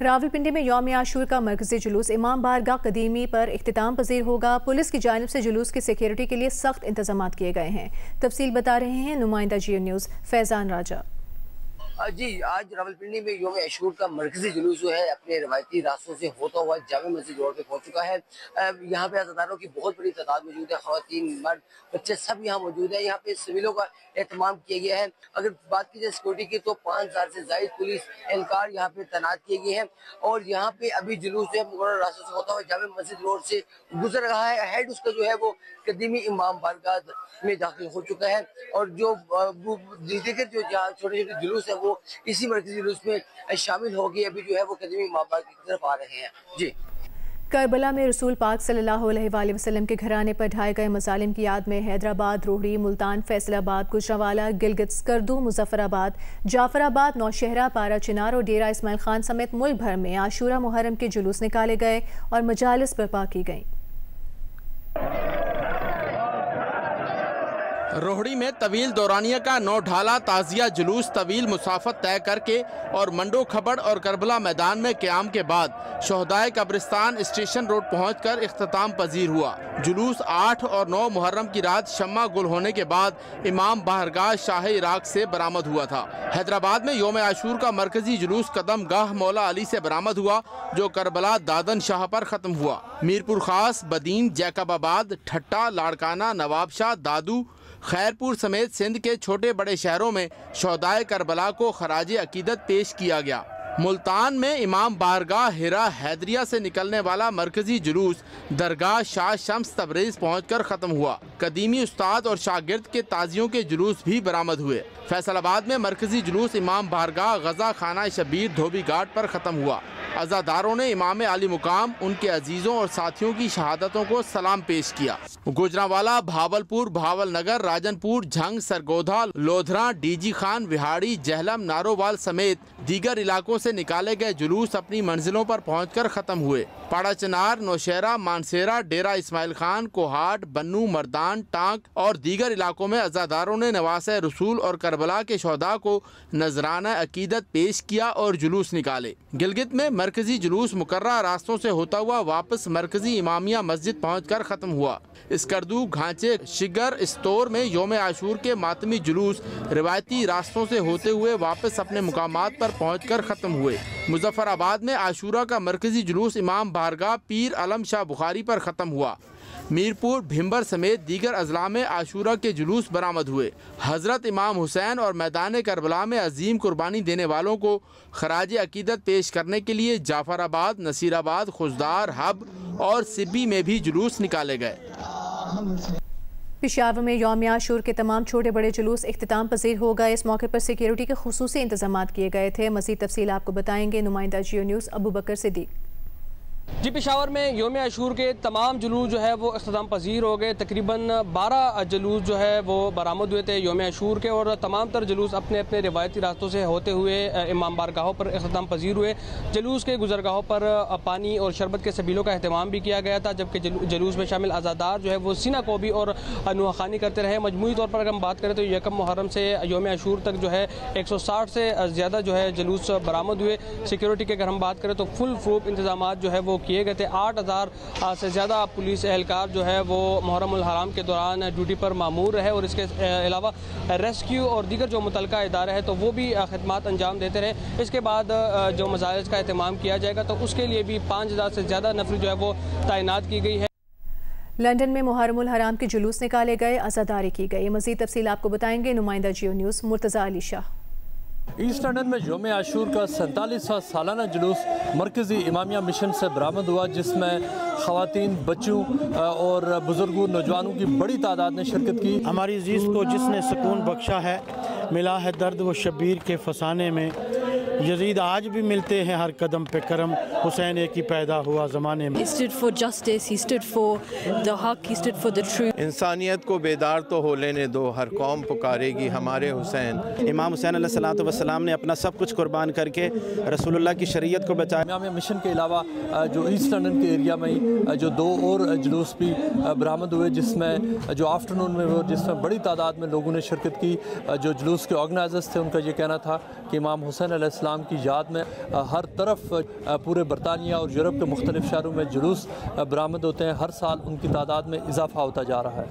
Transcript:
रावलपिंडी में यौम आशूर का मरकजी जुलूस इमाम बारगाह कदीमी पर इख्तिताम पजीर होगा। पुलिस की जानिब से जुलूस की सिक्योरिटी के लिए सख्त इंतजाम किए गए हैं। तफसील बता रहे हैं नुमाइंदा जियो न्यूज़ फैजान राजा। जी, आज रावलपिंडी में यौम आशूर का मरकजी जुलूस जो है अपने रवायती रास्तों से होता हुआ जामे मस्जिद रोड पे पहुंच चुका है। यहाँ पे अज़ादारों की बहुत बड़ी तादाद मौजूद है, ख़वातीन मर्द बच्चे सब यहाँ मौजूद है। यहाँ पे सिविलों का एहतमाम किया गया है। अगर बात की जाए सिक्योरिटी की तो 5000 से ज़ायद पुलिस एहलकार यहाँ पे तैनात किए गए हैं और यहाँ पे अभी जुलूस जो है मुकर्रर रास्तों से होता हुआ जामे मस्जिद रोड से गुजर रहा है। हेड उसका जो है वो कदीमी इमाम बारगाह में दाखिल हो चुका है और जो दीगर जो छोटे छोटे जुलूस है वो इसी मरकजी जुलूस में शामिल हो गए। अभी जो है वो कदीमी इमाम बारगाह की तरफ आ रहे हैं। जी, करबला में रसूल पाक सल्लल्लाहु अलैहि वसल्लम के घराने पर ढाए गए मजालिम की याद में हैदराबाद, रोहड़ी, मुल्तान, फैसलाबाद, गुजरांवाला, गिलगित, स्कर्दू, मुजफ्फराबाद, जाफराबाद, नौशहरा, पारा चिनार और डेरा इस्माइल खान समेत मुल्क भर में आशूरा मुहर्रम के जुलूस निकाले गए और मजालिस बर्पा की गईं। रोहड़ी में तवील दौरानिया का 9 ढाला ताजिया जुलूस तवील मुसाफत तय करके और मंडो खबड़ और करबला मैदान में क़याम के बाद शोहदाए कब्रिस्तान स्टेशन रोड पहुंचकर इख्तिताम पजीर हुआ। जुलूस 8 और 9 मुहर्रम की रात शम्मा गुल होने के बाद इमाम बारगाह शाह इराक से बरामद हुआ था। हैदराबाद में यौम आशूर का मरकजी जुलूस कदम गाह मौला अली से बरामद हुआ जो करबला दादन शाह पर ख़त्म हुआ। मीरपुर खास, बदीन, जैकबाबाद, ठट्टा, लाड़काना, नवाबशाह, दादू, खैरपुर समेत सिंध के छोटे बड़े शहरों में शोहदाए करबला को खराज अकीदत पेश किया गया। मुल्तान में इमाम बारगाह हिरा हैदरिया से निकलने वाला मरकजी जुलूस दरगाह शाह शम्स तबरेज़ पहुंचकर ख़त्म हुआ। कदीमी उस्ताद और शागिर्द के ताजियों के जुलूस भी बरामद हुए। फैसलाबाद में मरकजी जुलूस इमाम बारगाह गजा खाना शबीर धोबी घाट पर ख़त्म हुआ। अज़ादारों ने इमाम आली मुकाम, उनके अजीज़ों और साथियों की शहादतों को सलाम पेश किया। गुजरांवाला, भावलपुर, भावलनगर, राजनपुर, झंग, सरगोधा, लोधरा, डीजी खान, विहाड़ी, जहलम, नारोवाल समेत दीगर इलाकों से निकाले गए जुलूस अपनी मंजिलों पर पहुंचकर ख़त्म हुए। पाड़ा चिनार, नौशहरा, मानसेरा, डेरा इस्माइल खान, कोहाट, बन्नू, मर्दान, टांक और दीगर इलाकों में अज़ादारों ने नवासे रसूल और करबला के शोहदा को नजराना अकीदत पेश किया और जुलूस निकाले। गिलगित में मरकजी जुलूस मुकर्रर रास्तों से होता हुआ वापस मरकजी इमामिया मस्जिद पहुंचकर ख़त्म हुआ। स्कर्दू, घांचे, शिगर, स्टोर में यौम आशूर के मातमी जुलूस रिवायती रास्तों से होते हुए वापस अपने मुकामात पर पहुंचकर ख़त्म हुए। मुजफ्फराबाद में आशूरा का मरकजी जुलूस इमाम बारगाह पीर अलम शाह बुखारी पर ख़त्म हुआ। मीरपुर, भिम्बर समेत दीगर अजला में आशूरा के जुलूस बरामद हुए। हज़रत इमाम हुसैन और मैदान करबला में अजीम कुर्बानी देने वालों को खराज अकीदत पेश करने के लिए जाफराबाद, नसीराबाद, खुजदार, हब और सिब्बी में भी जुलूस निकाले गए। पेशावर में यौम आशूर के तमाम छोटे बड़े जुलूस इख्तिताम पजीर हो गए। इस मौके पर सिक्योरिटी के खुसूसी इंतजाम किए गए थे। मज़ीद तफसील आपको बताएंगे नुमाइंदा जियो न्यूज़ अबू बकर सिद्दीक। जी, पेशावर में यौम आशूर के तमाम जुलूस जो है वो इख्तिताम पजीर हो गए। तकरीबन 12 जुलूस जो है वो बरामद हुए थे यौम आशूर के और तमाम तर जुलूस अपने अपने रिवायती रास्तों से होते हुए इमाम बारगाहों पर इख्तिताम पजीर हुए। जुलूस के गुजरगाहों पर पानी और शरबत के सबीलों का अहतमाम भी किया गया था, जबकि जुलूस में शामिल आज़ादार जो है वो सीना कोबी और नुआखानी करते रहे। मजमूई तौर पर अगर हम बात करें तो यकम मुहर्रम से यौम आशूर तक जो है 160 से ज़्यादा जो है जुलूस बरामद हुए। सिक्योरिटी के अगर हम बात करें तो फुल प्रूफ इंतजाम जो है वो किए गए थे। 8000 से ज़्यादा पुलिस एहलकार जो है वो मुहर्रम उल हराम के दौरान ड्यूटी पर मामूर रहे और इसके अलावा रेस्क्यू और दीगर जो मुतलका इदारे हैं तो वो भी खिदमात अंजाम देते रहे। इसके बाद जो मजालिस का एहतमाम किया जाएगा तो उसके लिए भी 5000 से ज़्यादा नफर जो है वो तैनात की गई है। लंदन में मुहर्रम उल हराम के जुलूस निकाले गए, अज़ादारी की गई। मज़ीद तफसील आपको बताएंगे नुमाइंदा जियो न्यूज़ मुर्तज़ा अली शाह। ईस्ट लंदन में यौम आशूर का 47वां सालाना जुलूस मरकज़ी इमामिया मिशन से बरामद हुआ, जिसमें ख़वातीन, बच्चों और बुज़ुर्गों, नौजवानों की बड़ी तादाद ने शिरकत की। हमारी अज़ीज़ को जिसने सुकून बख्शा है, मिला है दर्द व शबीर के फसाने में। यजीद आज भी मिलते हैं हर कदम पे करम, हुसैन एक ही पैदा हुआ ज़माने में। He stood for justice, he stood for the haq, he stood for the truth. इंसानियत को बेदार तो हो लेने दो, हर कौम पुकारेगी हमारे हुसैन। इमाम हुसैन अलैहिस्सलातु वस्सलाम ने अपना सब कुछ कुर्बान करके रसूलुल्लाह की शरीयत को बचाया। इमामिया मिशन के अलावा जो ईस्ट लंदन के एरिया में जो 2 और जुलूस भी बरामद हुए, जिसमें जो आफ्टरनून में वो जिसमें बड़ी तादाद में लोगों ने शिरकत की। जो जुलूस के ऑर्गेनाइजर्स थे उनका ये कहना था कि इमाम हुसैन अलैहिस्सलाम इस्लाम की याद में हर तरफ पूरे बरतानिया और यूरोप के मुख्तलिफ शहरों में जुलूस बरामद होते हैं। हर साल उनकी तादाद में इजाफा होता जा रहा है।